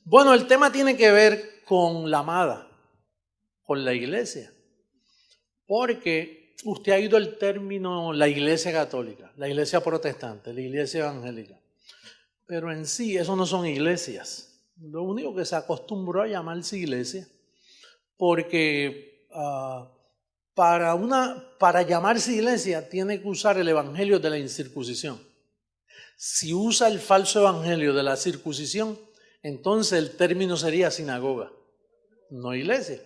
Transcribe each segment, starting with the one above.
Bueno, el tema tiene que ver con la amada, con la iglesia. Porque usted ha oído el término la iglesia católica, la iglesia protestante, la iglesia evangélica. Pero en sí, eso no son iglesias. Lo único que se acostumbró a llamarse iglesia, porque para llamarse iglesia tiene que usar el evangelio de la incircuncisión. Si usa el falso evangelio de la circuncisión, entonces el término sería sinagoga, no iglesia.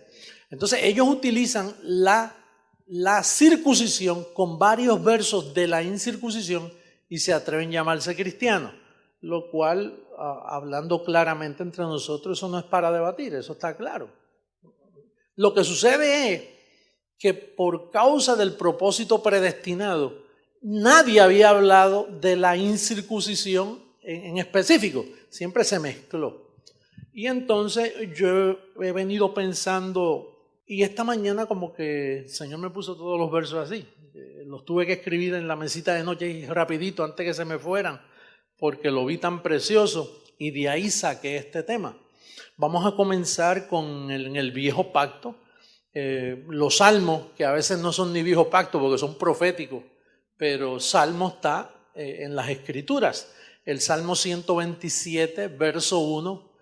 Entonces ellos utilizan la circuncisión con varios versos de la incircuncisión y se atreven a llamarse cristianos, lo cual, hablando claramente entre nosotros, eso no es para debatir, eso está claro. Lo que sucede es que por causa del propósito predestinado, nadie había hablado de la incircuncisión en específico, siempre se mezcló. Y entonces yo he venido pensando, y esta mañana como que el Señor me puso todos los versos así, los tuve que escribir en la mesita de noche y rapidito antes que se me fueran, porque lo vi tan precioso y de ahí saqué este tema. Vamos a comenzar con en el viejo pacto, los salmos, que a veces no son ni viejo pacto porque son proféticos, pero salmo está en las escrituras. El Salmo 127, verso 1,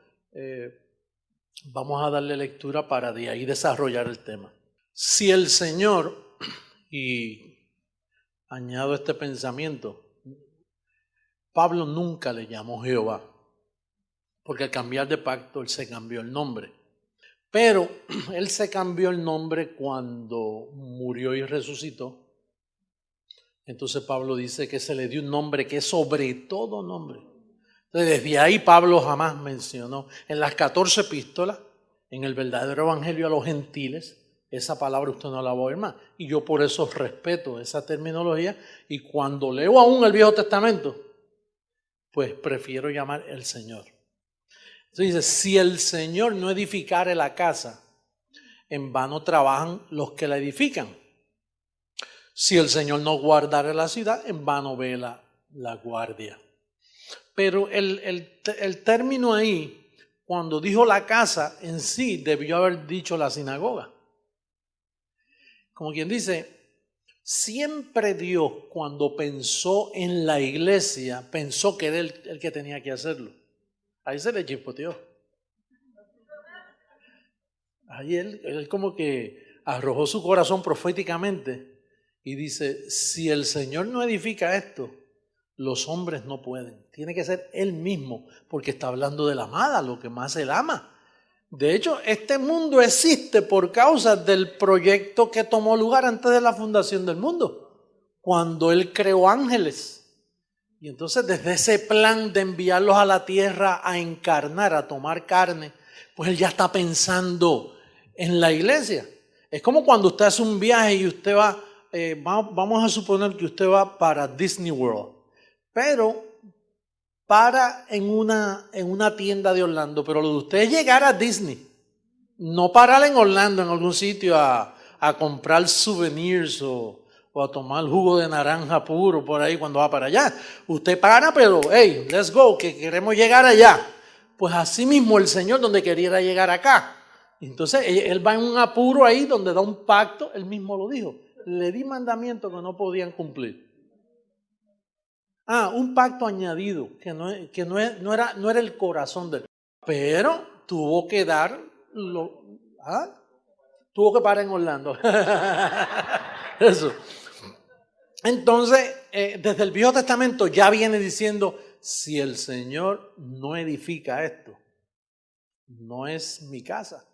vamos a darle lectura para de ahí desarrollar el tema. Si el Señor, y añado este pensamiento, Pablo nunca le llamó Jehová, porque al cambiar de pacto él se cambió el nombre. Pero él se cambió el nombre cuando murió y resucitó. Entonces Pablo dice que se le dio un nombre que es sobre todo nombre. Entonces desde ahí Pablo jamás mencionó en las 14 epístolas, en el verdadero evangelio a los gentiles, esa palabra usted no la va a oír más. Y yo por eso respeto esa terminología y cuando leo aún el Viejo Testamento, pues prefiero llamar el Señor. Entonces dice, si el Señor no edificare la casa, en vano trabajan los que la edifican. Si el Señor no guardare la ciudad, en vano vela la guardia. Pero el término ahí, cuando dijo la casa, en sí debió haber dicho la sinagoga. Como quien dice, siempre Dios cuando pensó en la iglesia, pensó que era el que tenía que hacerlo. Ahí se le chispoteó. Ahí él como que arrojó su corazón proféticamente y dice, si el Señor no edifica esto, los hombres no pueden. Tiene que ser Él mismo, porque está hablando de la amada, lo que más Él ama. De hecho, este mundo existe por causa del proyecto que tomó lugar antes de la fundación del mundo, cuando Él creó ángeles. Y entonces desde ese plan de enviarlos a la tierra a encarnar, a tomar carne, pues Él ya está pensando en la iglesia. Es como cuando usted hace un viaje y usted va, vamos a suponer que usted va para Disney World, pero para en una tienda de Orlando, pero lo de usted es llegar a Disney, no parar en Orlando en algún sitio a comprar souvenirs o a tomar jugo de naranja puro por ahí cuando va para allá. Usted para, pero hey, let's go, que queremos llegar allá. Pues así mismo el Señor donde quería llegar acá. Entonces Él va en un apuro ahí donde da un pacto, Él mismo lo dijo. Le di mandamientos que no podían cumplir. Un pacto añadido, que no era el corazón de él. Pero tuvo que tuvo que parar en Orlando. Eso. Entonces, desde el Viejo Testamento ya viene diciendo, si el Señor no edifica esto, no es mi casa.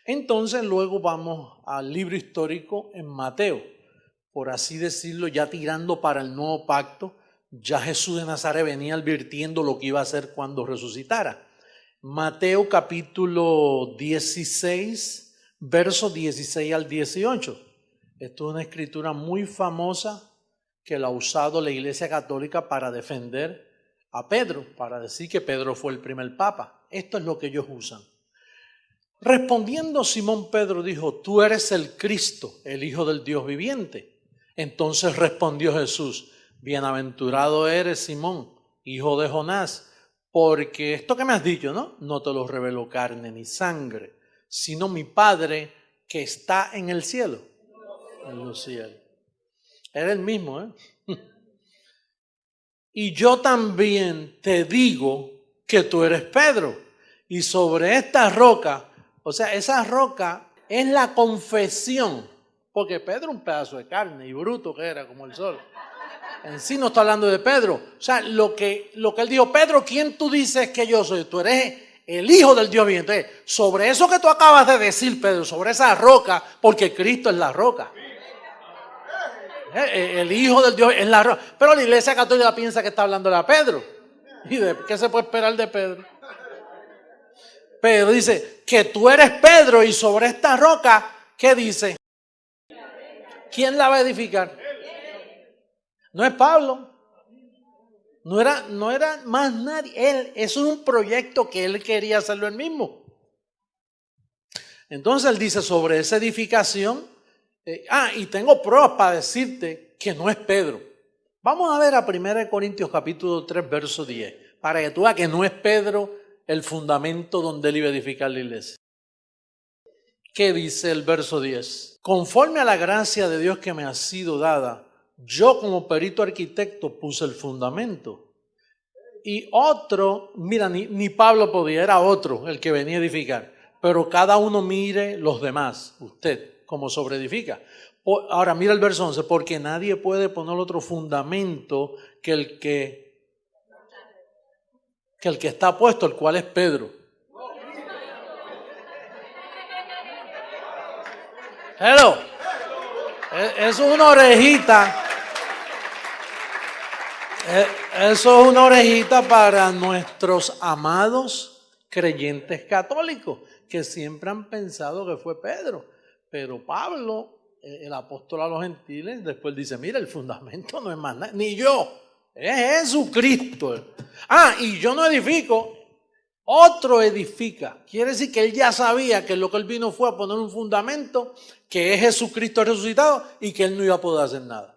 Entonces luego vamos al libro histórico en Mateo, por así decirlo, ya tirando para el nuevo pacto. Ya Jesús de Nazaret venía advirtiendo lo que iba a hacer cuando resucitara. Mateo capítulo 16, versos 16 al 18. Esto es una escritura muy famosa que la ha usado la Iglesia Católica para defender a Pedro, para decir que Pedro fue el primer papa. Esto es lo que ellos usan. Respondiendo Simón Pedro dijo, tú eres el Cristo, el Hijo del Dios viviente. Entonces respondió Jesús, bienaventurado eres Simón, hijo de Jonás, porque esto que me has dicho, ¿no? No te lo reveló carne ni sangre, sino mi Padre que está en el cielo, en los cielos. Era el mismo, ¿eh? Y yo también te digo que tú eres Pedro, y sobre esta roca, o sea, esa roca es la confesión, porque Pedro un pedazo de carne y bruto que era como el sol. En sí no está hablando de Pedro. O sea, lo que él dijo, Pedro, ¿quién tú dices que yo soy? Tú eres el Hijo del Dios viviente. Sobre eso que tú acabas de decir, Pedro, sobre esa roca, porque Cristo es la roca. El Hijo del Dios es la roca. Pero la Iglesia Católica piensa que está hablando a Pedro. ¿Y de qué se puede esperar de Pedro? Pedro dice que tú eres Pedro y sobre esta roca, ¿qué dice? ¿Quién la va a edificar? No es Pablo. No era más nadie. Eso es un proyecto que él quería hacerlo él mismo. Entonces él dice sobre esa edificación, y tengo pruebas para decirte que no es Pedro. Vamos a ver a 1 Corintios capítulo 3, verso 10, para que tú veas que no es Pedro el fundamento donde él iba a edificar la iglesia. ¿Qué dice el verso 10? Conforme a la gracia de Dios que me ha sido dada, yo como perito arquitecto puse el fundamento. Y otro, mira, ni Pablo podía, era otro el que venía a edificar. Pero cada uno mire los demás, usted, como sobreedifica. Ahora mira el verso 11, porque nadie puede poner otro fundamento que el que está puesto, el cual es Pedro. Hello. Eso es una orejita. Eso es una orejita para nuestros amados creyentes católicos que siempre han pensado que fue Pedro. Pero Pablo, el apóstol a los gentiles, después dice, mira, el fundamento no es más nada, ni yo, es Jesucristo. Y yo no edifico, otro edifica. Quiere decir que él ya sabía que lo que él vino fue a poner un fundamento, que es Jesucristo resucitado y que él no iba a poder hacer nada.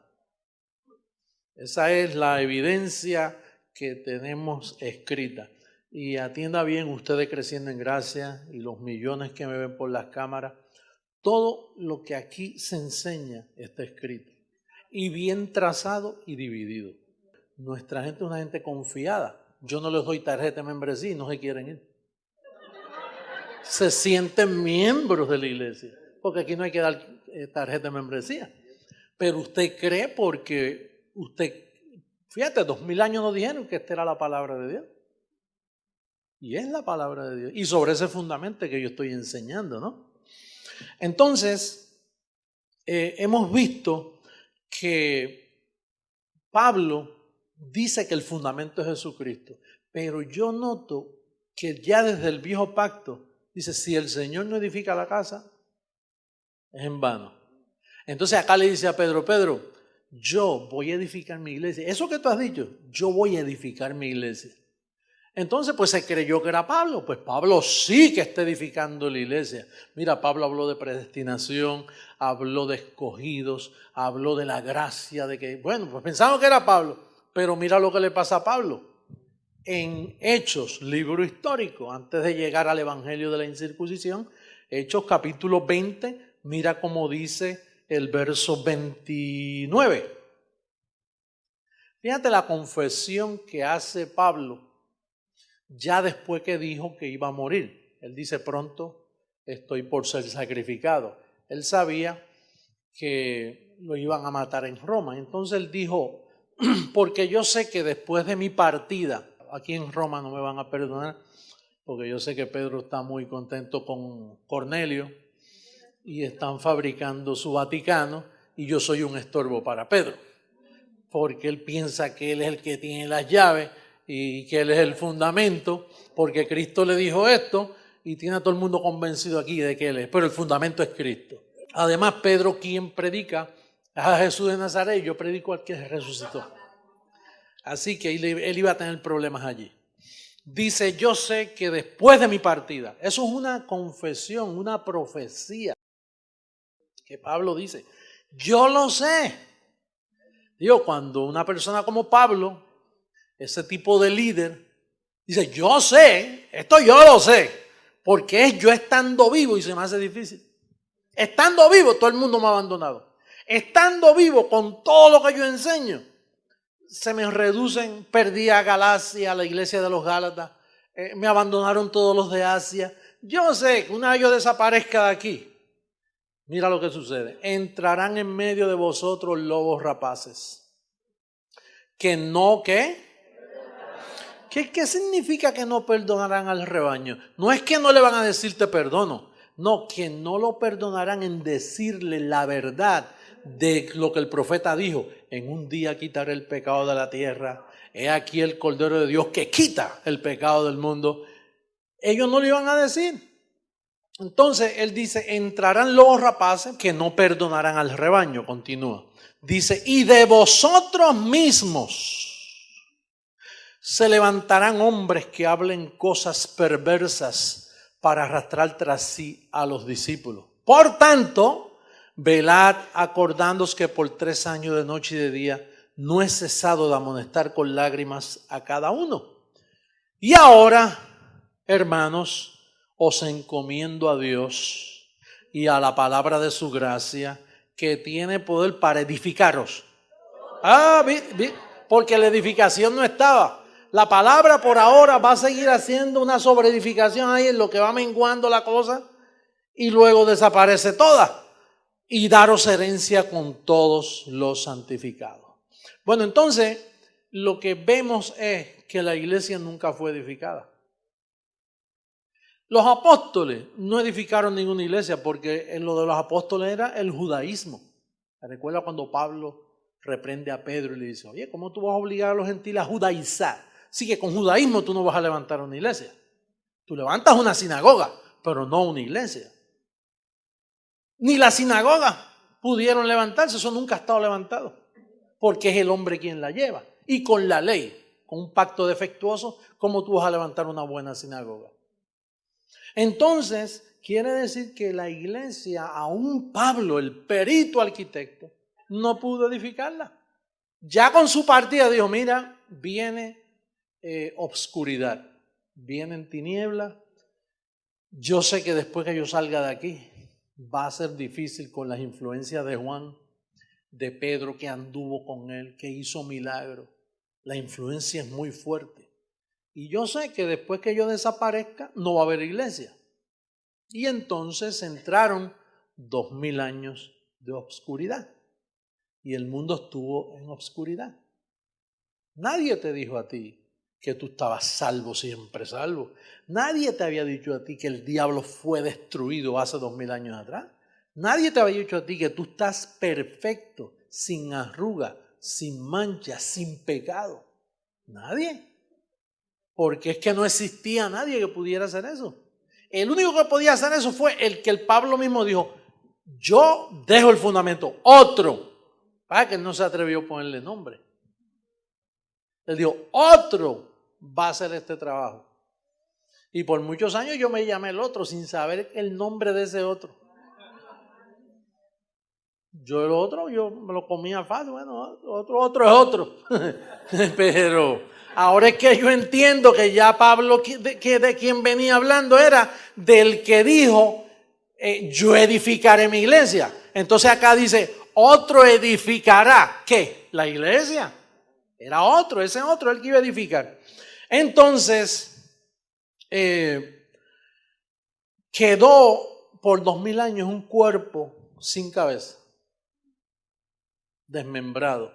Esa es la evidencia que tenemos escrita. Y atienda bien ustedes creciendo en gracia y los millones que me ven por las cámaras. Todo lo que aquí se enseña está escrito. Y bien trazado y dividido. Nuestra gente es una gente confiada. Yo no les doy tarjeta de membresía y no se quieren ir. Se sienten miembros de la iglesia. Porque aquí no hay que dar tarjeta de membresía. Pero usted cree porque... Fíjate, 2000 años nos dijeron que esta era la palabra de Dios. Y es la palabra de Dios. Y sobre ese fundamento que yo estoy enseñando, ¿no? Entonces, hemos visto que Pablo dice que el fundamento es Jesucristo. Pero yo noto que ya desde el viejo pacto, dice, si el Señor no edifica la casa, es en vano. Entonces acá le dice a Pedro, yo voy a edificar mi iglesia. Eso que tú has dicho, yo voy a edificar mi iglesia. Entonces, pues se creyó que era Pablo. Pues Pablo sí que está edificando la iglesia. Mira, Pablo habló de predestinación, habló de escogidos, habló de la gracia, de que, bueno, pues pensamos que era Pablo. Pero mira lo que le pasa a Pablo. En Hechos, libro histórico, antes de llegar al evangelio de la incircuncisión, Hechos capítulo 20, mira cómo dice el verso 29. Fíjate la confesión que hace Pablo ya después que dijo que iba a morir. Él dice, pronto estoy por ser sacrificado. Él sabía que lo iban a matar en Roma. Entonces él dijo, porque yo sé que después de mi partida, aquí en Roma no me van a perdonar, porque yo sé que Pedro está muy contento con Cornelio, y están fabricando su Vaticano y yo soy un estorbo para Pedro, porque él piensa que él es el que tiene las llaves y que él es el fundamento, porque Cristo le dijo esto y tiene a todo el mundo convencido aquí de que él es, pero el fundamento es Cristo. Además, Pedro, quien predica a Jesús de Nazaret, yo predico al que resucitó. Así que él iba a tener problemas allí. Dice, yo sé que después de mi partida, eso es una confesión, una profecía que Pablo dice, yo lo sé. Digo, cuando una persona como Pablo, ese tipo de líder, Dice, yo sé, esto yo lo sé, porque es yo estando vivo y se me hace difícil. Estando vivo, todo el mundo me ha abandonado. Estando vivo con todo lo que yo enseño, se me reducen, perdí a Galacia, a la iglesia de los Gálatas, me abandonaron todos los de Asia. Yo sé que una vez yo desaparezca de aquí, mira lo que sucede. Entrarán en medio de vosotros lobos rapaces. Que no, ¿qué? ¿Qué significa que no perdonarán al rebaño? No es que no le van a decir te perdono. No, que no lo perdonarán en decirle la verdad de lo que el profeta dijo. En un día quitaré el pecado de la tierra. He aquí el Cordero de Dios que quita el pecado del mundo. Ellos no le iban a decir. Entonces él dice, entrarán lobos rapaces que no perdonarán al rebaño. Continúa. Dice, y de vosotros mismos se levantarán hombres que hablen cosas perversas para arrastrar tras sí a los discípulos. Por tanto, velad acordándoos que por 3 años de noche y de día no he cesado de amonestar con lágrimas a cada uno. Y ahora, hermanos, os encomiendo a Dios y a la palabra de su gracia, que tiene poder para edificaros. Porque la edificación no estaba. La palabra por ahora va a seguir haciendo una sobreedificación ahí en lo que va menguando la cosa y luego desaparece toda. Y daros herencia con todos los santificados. Bueno, entonces lo que vemos es que la iglesia nunca fue edificada. Los apóstoles no edificaron ninguna iglesia porque en lo de los apóstoles era el judaísmo. Recuerda cuando Pablo reprende a Pedro y le dice, oye, ¿cómo tú vas a obligar a los gentiles a judaizar? Así que con judaísmo tú no vas a levantar una iglesia. Tú levantas una sinagoga, pero no una iglesia. Ni la sinagoga pudieron levantarse, eso nunca ha estado levantado, porque es el hombre quien la lleva. Y con la ley, con un pacto defectuoso, ¿cómo tú vas a levantar una buena sinagoga? Entonces, quiere decir que la iglesia, aún Pablo, el perito arquitecto, no pudo edificarla. Ya con su partida dijo, mira, viene obscuridad, vienen tinieblas. Yo sé que después que yo salga de aquí, va a ser difícil con las influencias de Juan, de Pedro que anduvo con él, que hizo milagros. La influencia es muy fuerte. Y yo sé que después que yo desaparezca, no va a haber iglesia. Y entonces entraron 2000 años de obscuridad. Y el mundo estuvo en obscuridad. Nadie te dijo a ti que tú estabas salvo, siempre salvo. Nadie te había dicho a ti que el diablo fue destruido hace 2000 años atrás. Nadie te había dicho a ti que tú estás perfecto, sin arruga, sin mancha, sin pecado. Nadie. Porque es que no existía nadie que pudiera hacer eso. El único que podía hacer eso fue el que el Pablo mismo dijo, yo dejo el fundamento, otro. Para que él no se atrevió a ponerle nombre. Él dijo, otro va a hacer este trabajo. Y por muchos años yo me llamé el otro sin saber el nombre de ese otro. Yo el otro, yo me lo comía fácil, bueno, otro es otro. Pero ahora es que yo entiendo que ya Pablo, de quien venía hablando era del que dijo, yo edificaré mi iglesia. Entonces acá dice, otro edificará. ¿Qué? La iglesia. Era otro, ese otro el que iba a edificar. Entonces, quedó por 2000 años un cuerpo sin cabeza, desmembrado.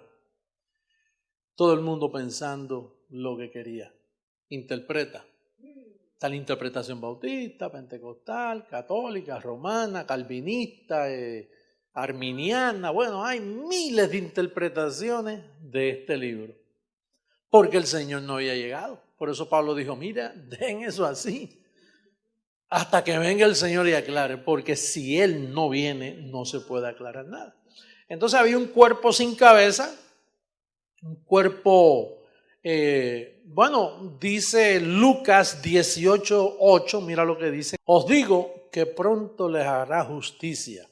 Todo el mundo pensando lo que quería. Interpreta. Está la interpretación bautista, pentecostal, católica, romana, calvinista, arminiana. Bueno, hay miles de interpretaciones de este libro. Porque el Señor no había llegado. Por eso Pablo dijo, mira, den eso así. Hasta que venga el Señor y aclare. Porque si Él no viene, no se puede aclarar nada. Entonces había un cuerpo sin cabeza. Un cuerpo, dice Lucas 18:8, mira lo que dice. Os digo que pronto les hará justicia.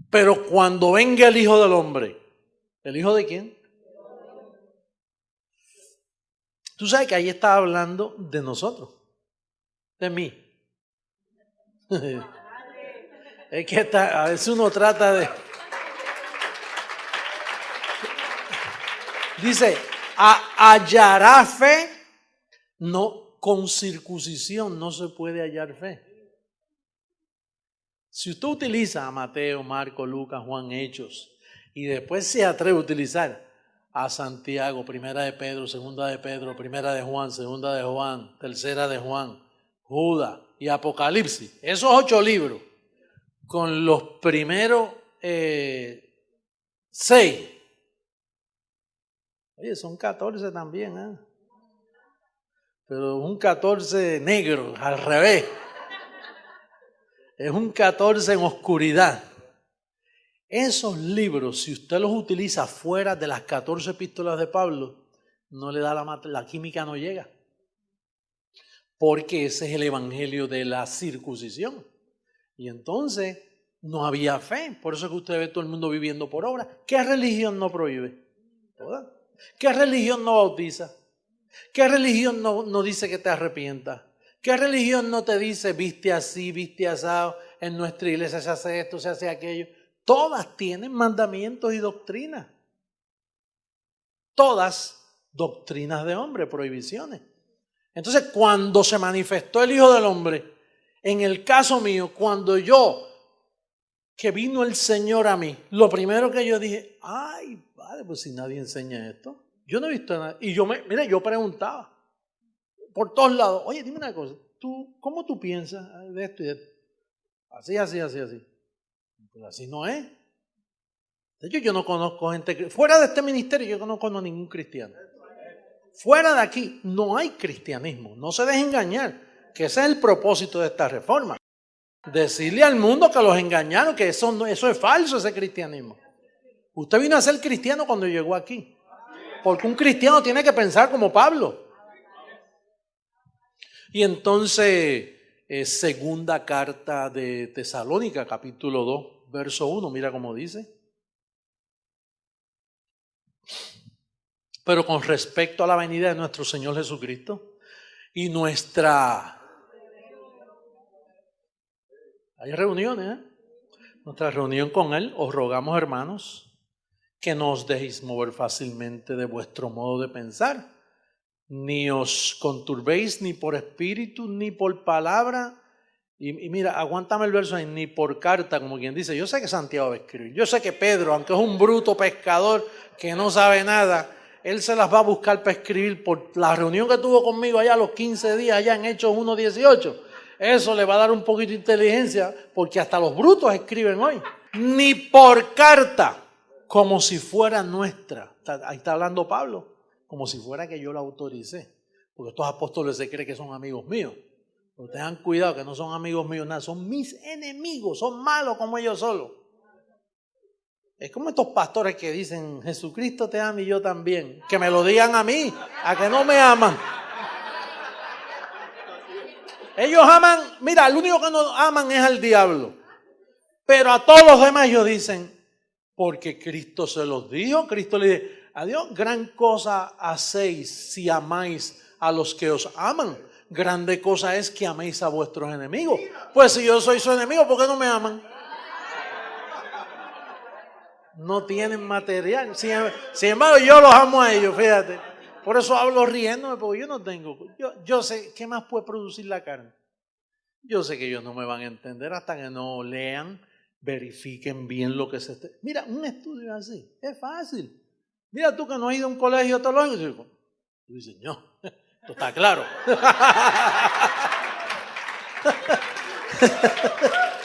Pero cuando venga el Hijo del Hombre, ¿el Hijo de quién? Tú sabes que ahí está hablando de nosotros, de mí. Es que a veces uno trata de... Dice, hallará fe, no, con circuncisión no se puede hallar fe. Si usted utiliza a Mateo, Marco, Lucas, Juan, Hechos, y después se atreve a utilizar a Santiago, primera de Pedro, segunda de Pedro, primera de Juan, segunda de Juan, tercera de Juan, Judas y Apocalipsis, esos 8 libros, con los primeros 6, oye, son 14 también, ¿eh? Pero un 14 negro, al revés. Es un 14 en oscuridad. Esos libros, si usted los utiliza fuera de las 14 epístolas de Pablo, no le da la química no llega. Porque ese es el evangelio de la circuncisión. Y entonces no había fe. Por eso es que usted ve todo el mundo viviendo por obra. ¿Qué religión no prohíbe? ¿Toda? ¿Qué religión no bautiza? ¿Qué religión no dice que te arrepientas? ¿Qué religión no te dice viste así, viste asado, en nuestra iglesia se hace esto, se hace aquello? Todas tienen mandamientos y doctrinas. Todas doctrinas de hombre, prohibiciones. Entonces, cuando se manifestó el Hijo del Hombre, en el caso mío, cuando que vino el Señor a mí, lo primero que yo dije, ay, padre, pues si nadie enseña esto, yo no he visto nada. Y yo preguntaba por todos lados, oye, dime una cosa, ¿cómo tú piensas de esto y de esto? Así. Pues así no es. De hecho, yo no conozco gente, fuera de este ministerio yo no conozco a ningún cristiano. Fuera de aquí no hay cristianismo, no se deje engañar, que ese es el propósito de esta reforma. Decirle al mundo que los engañaron, que eso es falso, ese cristianismo. Usted vino a ser cristiano cuando llegó aquí, porque un cristiano tiene que pensar como Pablo. Y entonces, segunda carta de Tesalónica, capítulo 2, verso 1, mira cómo dice. Pero con respecto a la venida de nuestro Señor Jesucristo y hay reuniones, nuestra reunión con Él, os rogamos, hermanos, que no os dejéis mover fácilmente de vuestro modo de pensar, ni os conturbéis ni por espíritu, ni por palabra, y mira, aguántame el verso ahí, ni por carta, como quien dice. Yo sé que Santiago va a escribir, yo sé que Pedro, aunque es un bruto pescador que no sabe nada, él se las va a buscar para escribir por la reunión que tuvo conmigo allá los 15 días, allá en Hechos 1:18. Eso le va a dar un poquito de inteligencia, porque hasta los brutos escriben hoy. Ni por carta, como si fuera nuestra. Ahí está hablando Pablo, como si fuera que yo la autoricé. Porque estos apóstoles se creen que son amigos míos. Pero tengan cuidado que no son amigos míos, nada, son mis enemigos, son malos como ellos solos. Es como estos pastores que dicen, Jesucristo te ama y yo también. Que me lo digan a mí, a que no me aman. Ellos aman, mira, el único que no aman es al diablo. Pero a todos los demás ellos dicen, porque Cristo se los dijo, Cristo le dice, adiós, gran cosa hacéis si amáis a los que os aman. Grande cosa es que améis a vuestros enemigos. Pues si yo soy su enemigo, ¿por qué no me aman? No tienen material. Sin embargo, yo los amo a ellos, fíjate. Por eso hablo riéndome, porque yo no tengo. Yo sé, ¿qué más puede producir la carne? Yo sé que ellos no me van a entender hasta que no lean, verifiquen bien lo que se esté. Mira, un estudio así, es fácil. Mira tú que no has ido a un colegio teológico. Tú dices, no, esto está claro.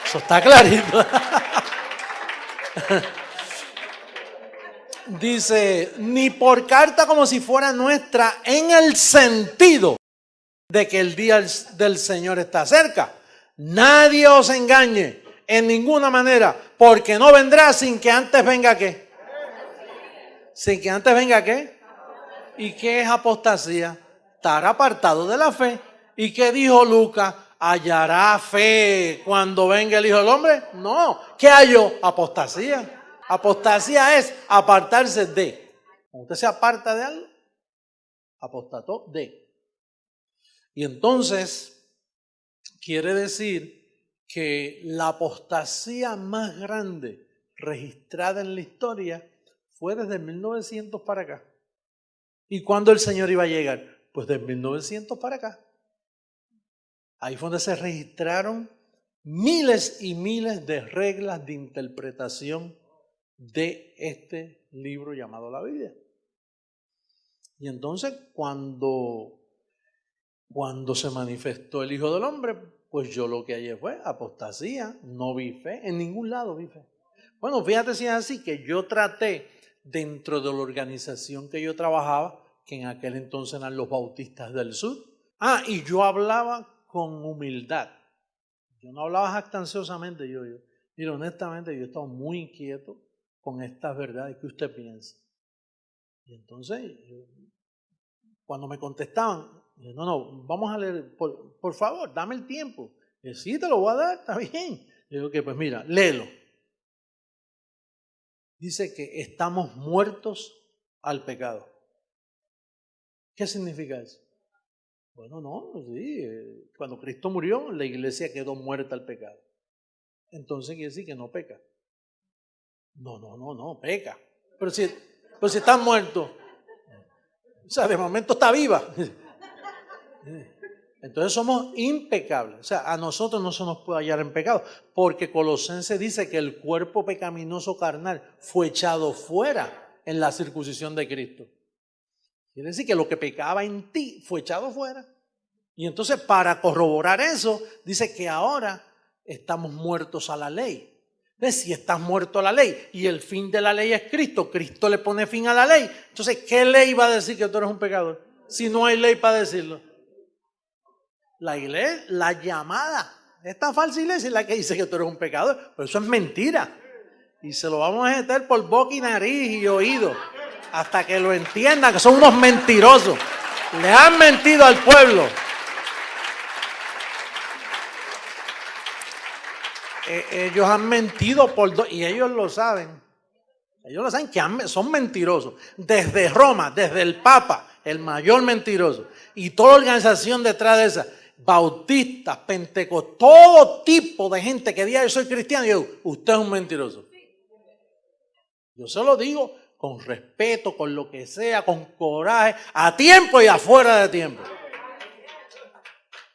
Eso está clarito. Dice, ni por carta como si fuera nuestra, en el sentido de que el día del Señor está cerca. Nadie os engañe en ninguna manera, porque no vendrá sin que antes venga ¿qué? Sin que antes venga ¿qué? ¿Y qué es apostasía? Estar apartado de la fe. ¿Y qué dijo Lucas? ¿Hallará fe cuando venga el Hijo del Hombre? No. ¿Qué halló? Apostasía. Apostasía es apartarse de. Cuando usted se aparta de algo, apostató de. Y entonces quiere decir que la apostasía más grande registrada en la historia fue desde 1900 para acá. ¿Y cuándo el Señor iba a llegar? Pues desde 1900 para acá. Ahí fue donde se registraron miles y miles de reglas de interpretación de este libro llamado la Biblia. Y entonces cuando se manifestó el Hijo del Hombre, pues yo lo que hallé fue apostasía, no vi fe, en ningún lado vi fe. Bueno, fíjate si es así, que yo traté dentro de la organización que yo trabajaba, que en aquel entonces eran los Bautistas del Sur. Y yo hablaba con humildad. Yo no hablaba jactanciosamente. Mira, honestamente, yo estaba muy inquieto con estas verdades. ¿Qué usted piensa? Y entonces, cuando me contestaban, no, vamos a leer, por favor, dame el tiempo. Y sí, te lo voy a dar, está bien. Yo digo que, pues mira, léelo. Dice que estamos muertos al pecado. ¿Qué significa eso? Bueno, no, sí, cuando Cristo murió, la iglesia quedó muerta al pecado. Entonces quiere decir que no peca. No, peca. Pero si está muerto, o sea, de momento está viva. Entonces somos impecables. O sea, a nosotros no se nos puede hallar en pecado, porque Colosenses dice que el cuerpo pecaminoso carnal fue echado fuera en la circuncisión de Cristo. Quiere decir que lo que pecaba en ti fue echado fuera. Y entonces, para corroborar eso, dice que ahora estamos muertos a la ley. Entonces, si estás muerto a la ley y el fin de la ley es Cristo, Cristo le pone fin a la ley. Entonces, ¿qué ley va a decir que tú eres un pecador? Si no hay ley para decirlo. La iglesia, la llamada, esta falsa iglesia es la que dice que tú eres un pecador. Pero eso es mentira. Y se lo vamos a meter por boca y nariz y oído hasta que lo entiendan, que son unos mentirosos. Le han mentido al pueblo. Ellos han mentido y ellos lo saben. Ellos lo saben que son mentirosos. Desde Roma, desde el Papa, el mayor mentiroso. Y toda organización detrás de esa. Bautistas, pentecostés, todo tipo de gente que diga yo soy cristiano. Y yo, usted es un mentiroso. Yo se lo digo con respeto, con lo que sea, con coraje, a tiempo y afuera de tiempo.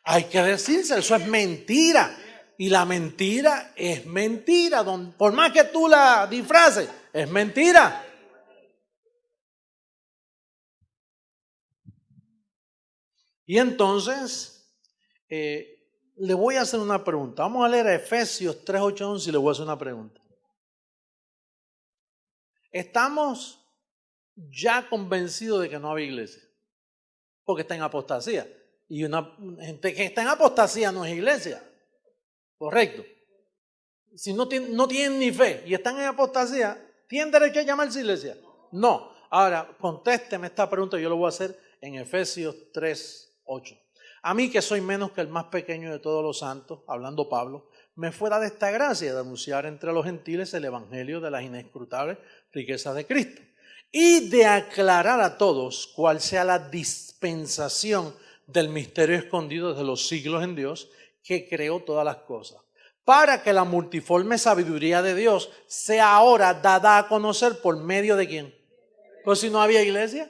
Hay que decirse, eso es mentira. Y la mentira es mentira. Por más que tú la disfraces, es mentira. Y entonces, le voy a hacer una pregunta. Vamos a leer a Efesios 3, 8, 11 y le voy a hacer una pregunta. Estamos ya convencidos de que no hay iglesia, porque está en apostasía. Y una gente que está en apostasía no es iglesia. Correcto. Si no tienen ni fe y están en apostasía, ¿tienen derecho a llamarse iglesia? No. Ahora, contésteme esta pregunta, yo lo voy a hacer en Efesios 3, 8. A mí, que soy menos que el más pequeño de todos los santos, hablando Pablo, me fue dada esta gracia de anunciar entre los gentiles el evangelio de las inescrutables riquezas de Cristo y de aclarar a todos cuál sea la dispensación del misterio escondido desde los siglos en Dios, que creó todas las cosas, para que la multiforme sabiduría de Dios sea ahora dada a conocer por medio de ¿quién? Pues si no había iglesia.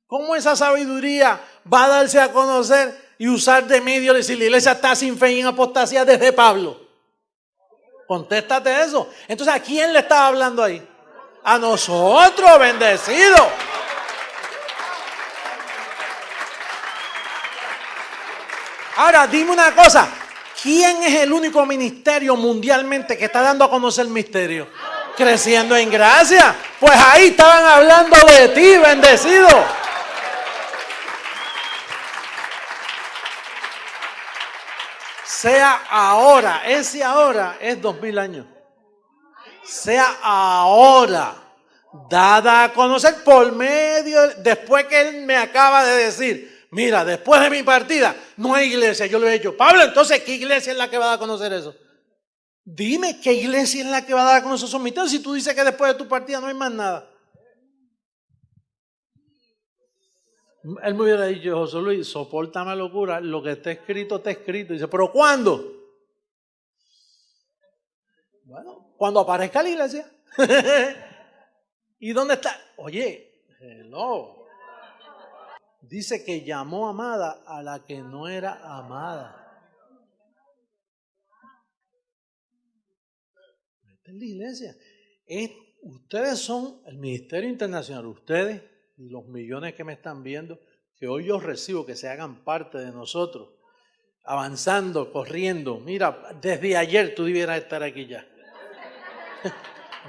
¿Cómo esa sabiduría va a darse a conocer y usar de medio? Decir, la iglesia está sin fe y en apostasía desde Pablo. Contéstate eso. Entonces, ¿a quién le estaba hablando ahí? A nosotros, bendecidos. Ahora, dime una cosa. ¿Quién es el único ministerio mundialmente que está dando a conocer el misterio? Creciendo en gracia. Pues ahí estaban hablando de ti, bendecido. Sea ahora, ese ahora es 2000 años. Sea ahora, dada a conocer por medio, después que él me acaba de decir, mira, después de mi partida no hay iglesia. Yo le he dicho, Pablo, entonces, ¿qué iglesia es la que va a dar a conocer eso? Dime, ¿qué iglesia es la que va a dar a conocer esos misterios si tú dices que después de tu partida no hay más nada? Él me hubiera dicho, José Luis, sopórtame locura, lo que está escrito, está escrito. Dice, ¿pero cuándo? Bueno, cuando aparezca la iglesia. ¿Y dónde está? Oye, hello. Dice que llamó amada a la que no era amada. Esta es la iglesia. Ustedes son el Ministerio Internacional, ustedes y los millones que me están viendo, que hoy yo recibo que se hagan parte de nosotros, avanzando, corriendo. Mira, desde ayer tú debieras estar aquí ya.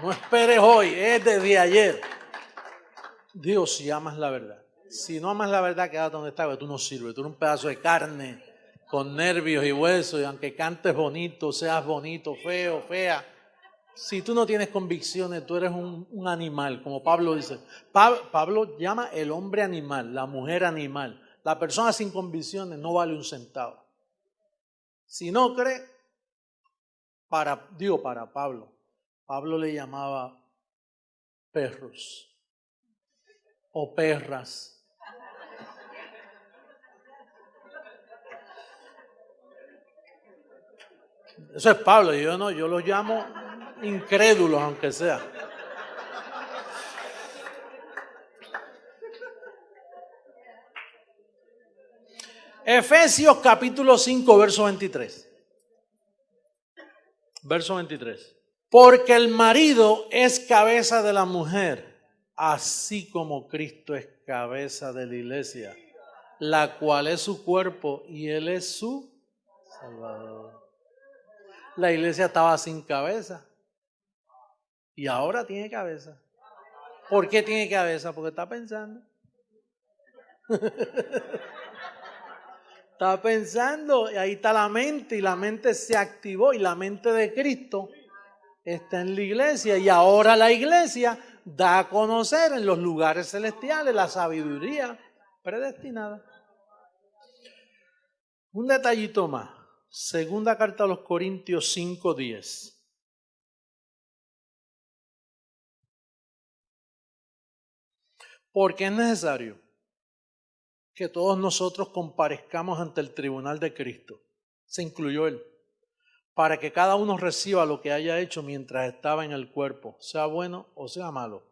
No esperes hoy, es desde ayer. Digo, si amas la verdad. Si no amas la verdad, quédate donde estás, porque tú no sirves. Tú eres un pedazo de carne con nervios y huesos, y aunque cantes bonito, seas bonito, feo, fea, si tú no tienes convicciones, tú eres un animal, como Pablo dice. Pablo llama el hombre animal, la mujer animal. La persona sin convicciones no vale un centavo. Si no cree, para Pablo le llamaba perros o perras. Eso es Pablo, yo no, yo los llamo incrédulos, aunque sea. Efesios capítulo 5, verso 23. Verso 23. Porque el marido es cabeza de la mujer, así como Cristo es cabeza de la iglesia, la cual es su cuerpo y Él es su Salvador. La iglesia estaba sin cabeza y ahora tiene cabeza. ¿Por qué tiene cabeza? Porque está pensando. Está pensando y ahí está la mente y la mente se activó y la mente de Cristo está en la iglesia y ahora la iglesia da a conocer en los lugares celestiales la sabiduría predestinada. Un detallito más. Segunda carta a los Corintios 5:10. Porque es necesario que todos nosotros comparezcamos ante el tribunal de Cristo. Se incluyó Él. Para que cada uno reciba lo que haya hecho mientras estaba en el cuerpo, sea bueno o sea malo.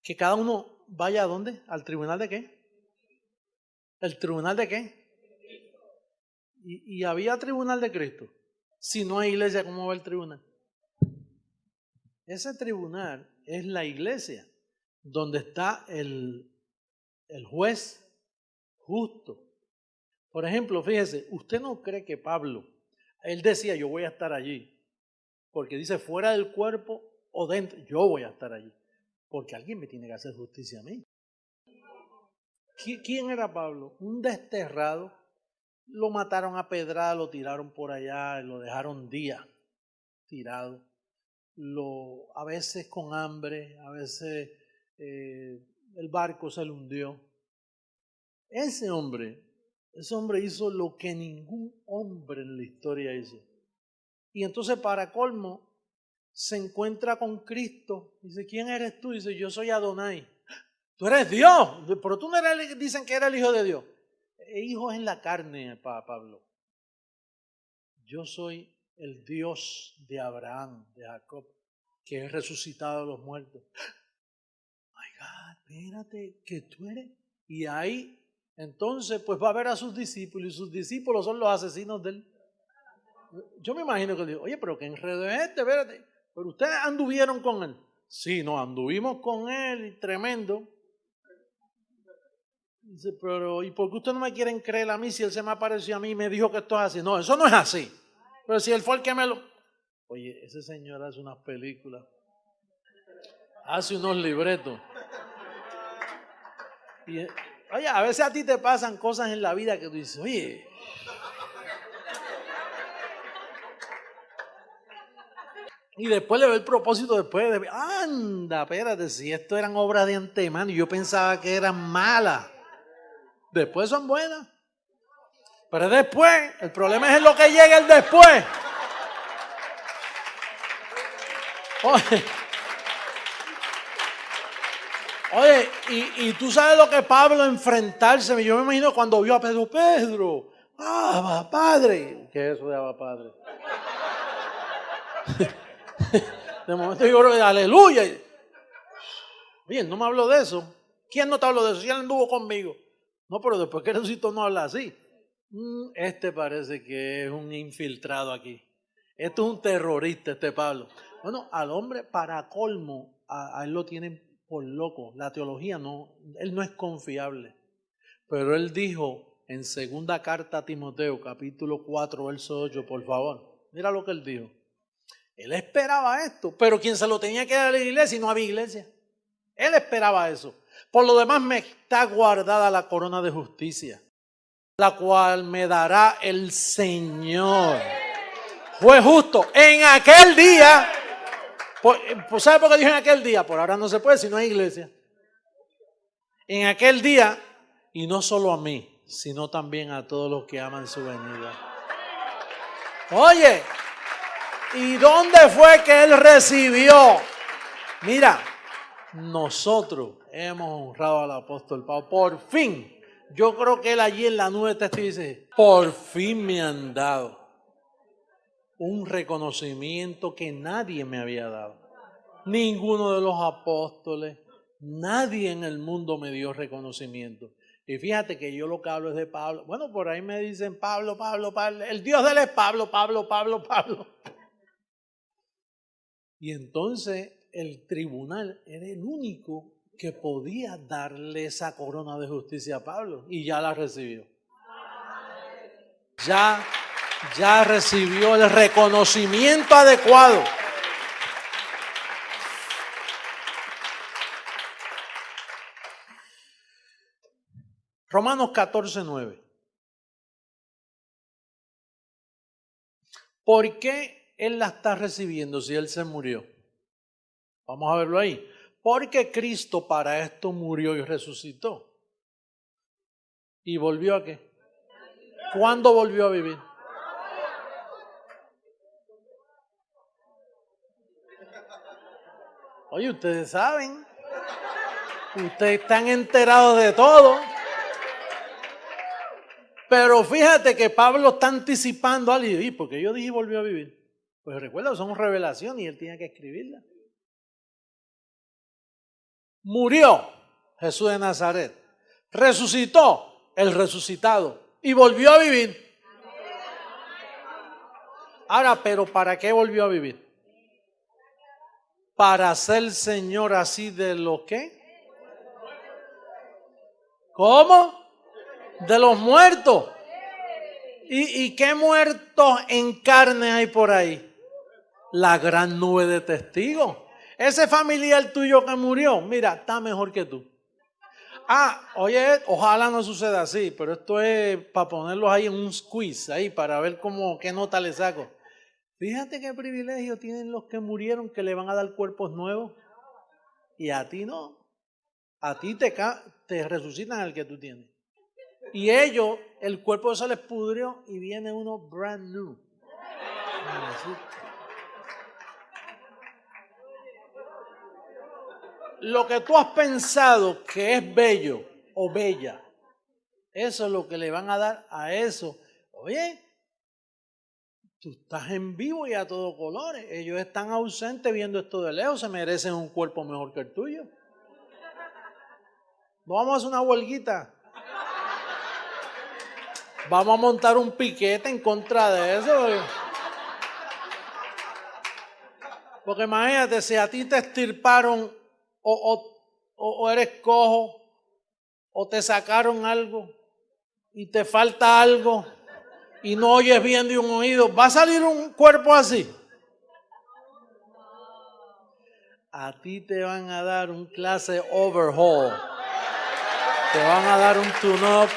Que cada uno vaya ¿a dónde? ¿Al tribunal de qué? ¿El tribunal de qué? Y había tribunal de Cristo. Si no hay iglesia, ¿cómo va el tribunal? Ese tribunal es la iglesia, donde está el juez justo. Por ejemplo, fíjese, ¿usted no cree que Pablo, él decía, yo voy a estar allí? Porque dice, fuera del cuerpo o dentro, yo voy a estar allí. Porque alguien me tiene que hacer justicia a mí. ¿Quién era Pablo? Un desterrado. Lo mataron a pedrada, lo tiraron por allá, lo dejaron días tirado. A veces con hambre, a veces el barco se le hundió. Ese hombre hizo lo que ningún hombre en la historia hizo. Y entonces para colmo se encuentra con Cristo. Dice, ¿quién eres tú? Dice, yo soy Adonai. Tú eres Dios, pero tú no eres, dicen que era el Hijo de Dios. Hijo es en la carne, Pablo. Yo soy el Dios de Abraham, de Jacob, que es resucitado de los muertos. My God, espérate, que tú eres. Y ahí, entonces, pues va a ver a sus discípulos, y sus discípulos son los asesinos de él. Yo me imagino que digo, oye, pero qué enredo es este, espérate. Pero ustedes anduvieron con él. Sí, no, anduvimos con él, tremendo. Dice, pero ¿y por qué ustedes no me quieren creer a mí si él se me apareció a mí y me dijo que esto es así? No, eso no es así. Pero si él fue el que me lo... Oye, ese señor hace unas películas, hace unos libretos. Y, oye, a veces a ti te pasan cosas en la vida que tú dices, oye... Y después le ve el propósito después de... Anda, espérate, si esto eran obras de antemano y yo pensaba que eran malas. Después son buenas. Pero después, el problema es en lo que llega el después. Oye, y tú sabes lo que Pablo enfrentarse, yo me imagino cuando vio a Pedro, Pedro, Abba, Padre. ¿Qué es eso de Abba, Padre? De momento yo creo, aleluya. Bien, no me habló de eso. ¿Quién no te habló de eso? Si él anduvo conmigo. No, pero después que resucitó no habla así. Este parece que es un infiltrado aquí. Esto es un terrorista, este Pablo. Bueno, al hombre, para colmo, a él lo tienen por loco. La teología no, él no es confiable. Pero él dijo en segunda carta a Timoteo, capítulo 4, verso 8, por favor. Mira lo que él dijo. Él esperaba esto, pero quien se lo tenía que dar a la iglesia y no había iglesia. Él esperaba eso. Por lo demás me está guardada la corona de justicia, la cual me dará el Señor. Fue justo. En aquel día, pues ¿sabe por qué dijo en aquel día? Por ahora no se puede si no hay iglesia. En aquel día, y no solo a mí, sino también a todos los que aman su venida. Oye, ¿y dónde fue que él recibió? Mira, nosotros hemos honrado al apóstol Pablo. Por fin. Yo creo que él allí en la nube de testigos dice, por fin me han dado un reconocimiento que nadie me había dado. Ninguno de los apóstoles, nadie en el mundo me dio reconocimiento. Y fíjate que yo lo que hablo es de Pablo. Bueno, por ahí me dicen Pablo, Pablo, Pablo. El Dios de él es Pablo, Pablo, Pablo, Pablo. Y entonces el tribunal era el único que podía darle esa corona de justicia a Pablo. Y ya la recibió. Ya recibió el reconocimiento adecuado. Romanos 14:9. ¿Por qué él la está recibiendo si él se murió? Vamos a verlo ahí. Porque Cristo para esto murió y resucitó. ¿Y volvió a qué? ¿Cuándo volvió a vivir? Oye, ustedes saben. Ustedes están enterados de todo. Pero fíjate que Pablo está anticipando algo. ¿Y porque yo dije volvió a vivir? Pues recuerda, son revelaciones y él tiene que escribirla. Murió Jesús de Nazaret. Resucitó el resucitado. Y volvió a vivir. Ahora, ¿pero para qué volvió a vivir? Para ser Señor así de lo que. ¿Cómo? De los muertos. ¿Y qué muertos en carne hay por ahí? La gran nube de testigos. Ese familiar tuyo que murió, mira, está mejor que tú. Oye, ojalá no suceda así, pero esto es para ponerlos ahí en un quiz, ahí para ver qué nota le saco. Fíjate qué privilegio tienen los que murieron que le van a dar cuerpos nuevos y a ti no. A ti te resucitan el que tú tienes. Y ellos, el cuerpo se les pudrió y viene uno brand new. Lo que tú has pensado que es bello o bella, eso es lo que le van a dar a eso. Oye, tú estás en vivo y a todo colores. Ellos están ausentes viendo esto de lejos, se merecen un cuerpo mejor que el tuyo. No vamos a hacer una huelguita. Vamos a montar un piquete en contra de eso. Porque imagínate, si a ti te extirparon o eres cojo o te sacaron algo y te falta algo y no oyes bien de un oído, ¿va a salir un cuerpo así? A ti te van a dar un clase overhaul. Te van a dar un tune-up.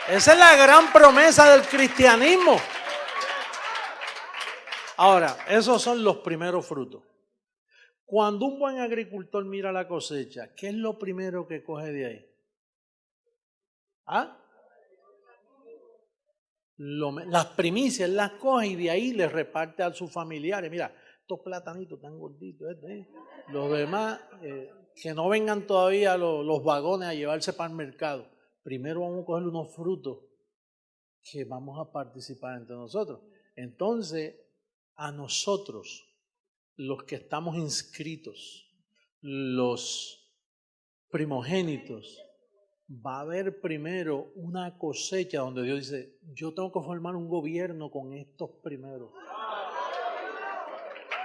Esa es la gran promesa del cristianismo. Ahora, esos son los primeros frutos. Cuando un buen agricultor mira la cosecha, ¿qué es lo primero que coge de ahí? las primicias las coge y de ahí les reparte a sus familiares. Mira, estos platanitos tan gorditos, los demás, que no vengan todavía los vagones a llevarse para el mercado. Primero vamos a coger unos frutos que vamos a participar entre nosotros. Entonces, a nosotros, los que estamos inscritos, los primogénitos, va a haber primero una cosecha donde Dios dice, yo tengo que formar un gobierno con estos primeros.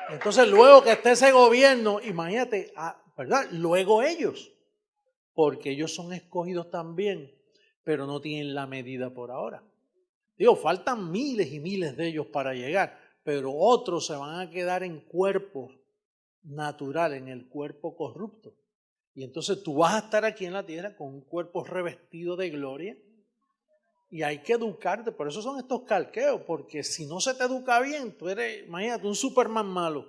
Entonces, luego que esté ese gobierno, imagínate, ¿verdad? Luego ellos, porque ellos son escogidos también, pero no tienen la medida por ahora. Digo, faltan miles y miles de ellos para llegar, pero otros se van a quedar en cuerpos naturales, en el cuerpo corrupto. Y entonces tú vas a estar aquí en la tierra con un cuerpo revestido de gloria y hay que educarte. Por eso son estos calqueos, porque si no se te educa bien, tú eres, imagínate, un Superman malo.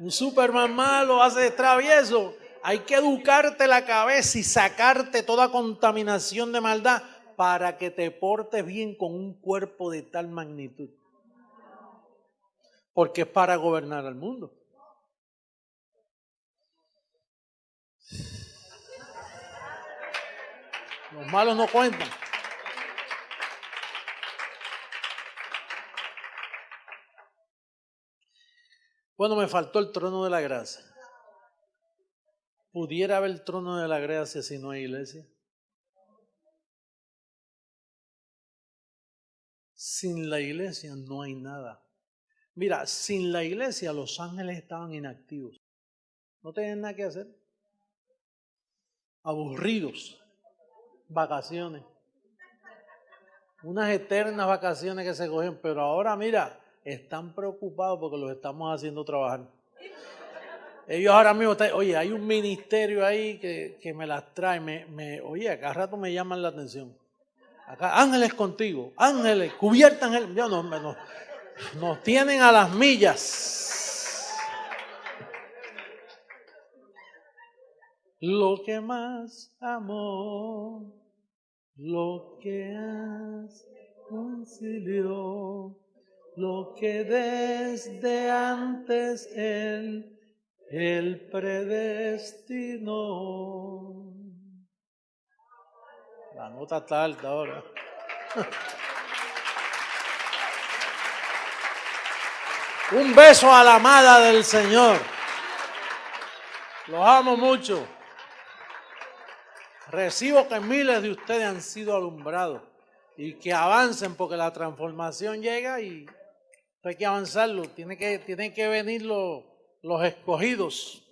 Un Superman malo hace travieso. Hay que educarte la cabeza y sacarte toda contaminación de maldad para que te portes bien con un cuerpo de tal magnitud. Porque es para gobernar al mundo. Los malos no cuentan. Bueno, me faltó el trono de la gracia. ¿Pudiera haber el trono de la gracia si no hay iglesia? Sin la iglesia no hay nada. Mira, sin la iglesia los ángeles estaban inactivos. No tenían nada que hacer. Aburridos. Vacaciones. Unas eternas vacaciones que se cogen, pero ahora mira, están preocupados porque los estamos haciendo trabajar. Ellos ahora mismo están, oye, hay un ministerio ahí que me las trae, oye, a cada rato me llaman la atención. Acá, ángeles contigo, ángeles, cubierta ángeles, ya nos tienen a las millas. Lo que más amó, lo que has concilió, lo que desde antes él predestinó. La nota está alta ahora. Un beso a la amada del Señor. Los amo mucho. Recibo que miles de ustedes han sido alumbrados y que avancen porque la transformación llega y hay que avanzarlo. Tienen que venir los escogidos.